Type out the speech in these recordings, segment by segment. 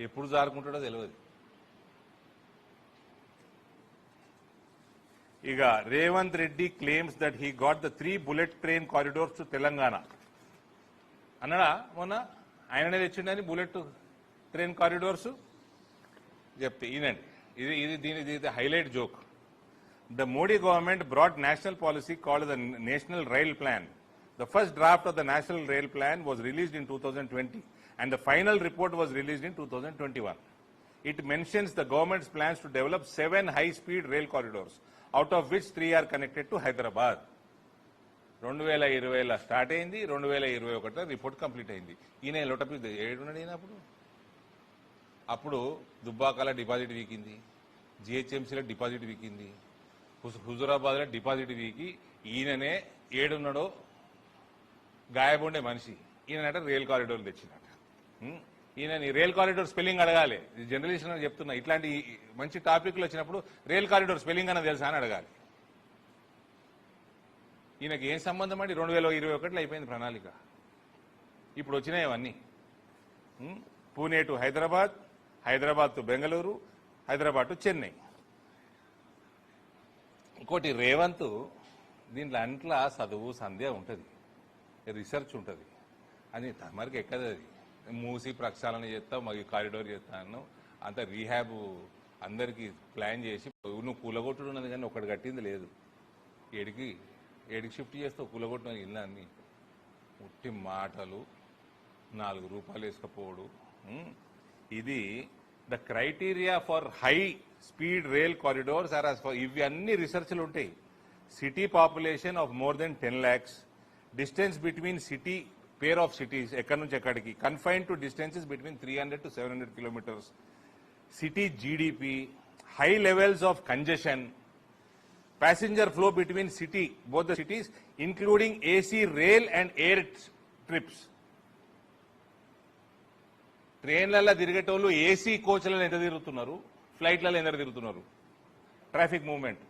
ఎప్పుడు జారుకుంటాడో తెలియదు. ఇక Revanth Reddy claims that he got the 3 bullet train corridors to Telangana అన్నాడా మొన్న? ఆయననే తెచ్చిండని బుల్లెట్ ట్రైన్ కారిడోర్స్ చెప్తే ఈయనండి. ఇది highlight joke. The Modi government brought national policy called the National Rail Plan. The first draft of the National Rail Plan was released in 2020 and the final report was released in 2021. It mentions the government's plans to develop 7 high-speed rail corridors, out of which 3 are connected to Hyderabad. 2020లో start అయింది, 2021లో report complete అయింది. ఈయన లొటపి ఏడున్నాడు ఈయన. అప్పుడు దుబ్బాకల deposit వీకింది, జిహెచ్ఎంసీలో deposit వీకింది, హుజూరాబాద్లో deposit వీకి ఈయననే ఏడున్నాడో గాయబుండే మనిషి ఈయనట rail corridor తెచ్చినట. ఈయనని రైల్ కారిడోర్ స్పెల్లింగ్ అడగాలి. జర్నలిస్ట్ అని చెప్తున్నా, ఇట్లాంటి మంచి టాపిక్లు వచ్చినప్పుడు రైల్ కారిడోర్ స్పెల్లింగ్ అన్న తెలుసా అని అడగాలి. ఈయనకి ఏం సంబంధం అండి? 2021లో అయిపోయింది ప్రణాళిక. ఇప్పుడు వచ్చినాయి అవన్నీ. Pune to Hyderabad, Hyderabad to Bengaluru, Hyderabad to Chennai. ఇంకోటి రేవంత్ దీంట్లో అంట్లా చదువు సంధ్య ఉంటుంది, రీసెర్చ్ ఉంటుంది. అది తమరికి ఎక్కదు. అది మూసి ప్రక్షాళన చేస్తా, మరి కారిడోర్ చేస్తాను, అంత రీహాబ్ అందరికీ ప్లాన్ చేసి నువ్వు కూలగొట్టుడు ఉన్నది కానీ ఒకటి కట్టింది లేదు. ఏడికి షిఫ్ట్ చేస్తావు కూలగొట్టిన ఇల్లు అన్ని ఉట్టి మాటలు, 4 రూపాయలు వేసుకపోవడు. ఇది the criteria for high speed rail corridors are as for ఇవి అన్ని రీసెర్చ్లు ఉంటాయి. City population of more than 10 lakhs, distance between city pair of cities ఎక్కడి నుంచి ఎక్కడికి, confine to distances between 300 to 700 kilometers, city GDP, high levels of congestion, passenger flow between both the cities, including AC rail and air trips. ట్రైన్లలో తిరిగేటోళ్ళు AC కోచ్లలో ఎంత తిరుగుతున్నారు, ఫ్లైట్లలో ఎంత తిరుగుతున్నారు, ట్రాఫిక్ మూవ్మెంట్,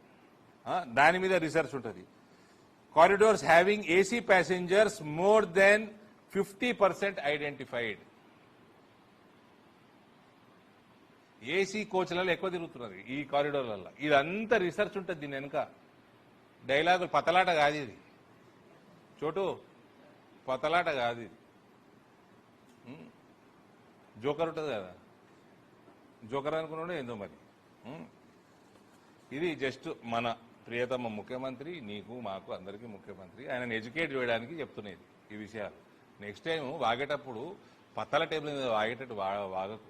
దాని మీద రీసెర్చ్ ఉంటుంది. Corridors having AC passengers more than 50% identified. AC కోచ్లలో ఎక్కువ తిరుగుతున్నారు ఈ కారిడోర్లలో. ఇదంతా రీసెర్చ్ ఉంటుంది దీని వెనుక. డైలాగులు పతలాట కాదు ఇది చోటు, పతలాట కాదు ఇది. జోకర్ ఉంటుంది కదా, జోకర్ అనుకున్నాడు ఏందో మరి. ఇది జస్ట్ మన ప్రియతమ ముఖ్యమంత్రి, నీకు మాకు అందరికీ ముఖ్యమంత్రి, ఆయనను ఎడ్యుకేట్ చేయడానికి చెప్తున్నది ఈ విషయాలు. నెక్స్ట్ టైం వాగేటప్పుడు పత్తల టేబుల్ మీద వాగేటట్టు వాగకు.